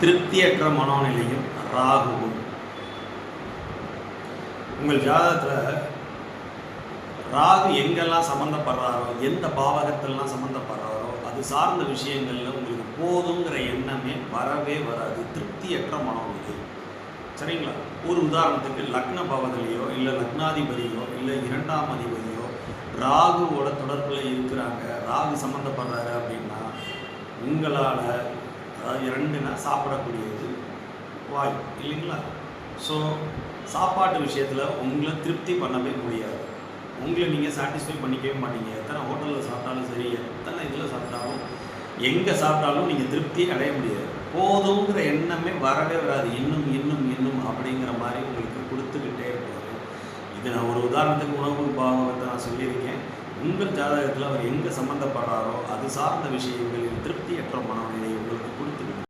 திருப்தியற்ற மனோநிலையும் ராகுவும். உங்கள் ஜாதகத்தில் ராகு எங்கெல்லாம் சம்மந்தப்படுறாரோ, எந்த பாவகத்திலலாம் சம்மந்தப்படுறாரோ அது சார்ந்த விஷயங்களில் உங்களுக்கு போதுங்கிற எண்ணமே வரவே வராது. திருப்தியற்ற மனோநிலை. சரிங்களா? ஒரு உதாரணத்துக்கு லக்ன பாவத்திலேயோ இல்லை லக்னாதிபதியோ இல்லை 2ஆம் அதிபதியோ ராகுவோட தொடர்பில் இருக்கிறாங்க, ராகு சம்மந்தப்படுறாரு அப்படின்னா உங்களால், அதாவது 2னா சாப்பிடக்கூடியது வாய் இல்லைங்களா? ஸோ சாப்பாட்டு விஷயத்தில் உங்களை திருப்தி பண்ணவே முடியாது. உங்களை நீங்கள் சாட்டிஸ்ஃபை பண்ணிக்கவே மாட்டீங்க. எத்தனை ஹோட்டலில் சாப்பிட்டாலும் சரி, எத்தனை இதில் சாப்பிட்டாலும், எங்கே சாப்பிட்டாலும் நீங்கள் திருப்தி அடைய முடியாது. போதுங்கிற எண்ணமே வரவே வராது. இன்னும் இன்னும் இன்னும் அப்படிங்கிற மாதிரி உங்களுக்கு கொடுத்துக்கிட்டே இருப்பார். இது நான் ஒரு உதாரணத்துக்கு உணவு பாகத்தை நான் சொல்லியிருக்கேன். உங்கள் ஜாதகத்தில் அவர் எங்கே சம்மந்தப்படுறாரோ அது சார்ந்த விஷயங்களில் திருப்தியற்ற மனநிலை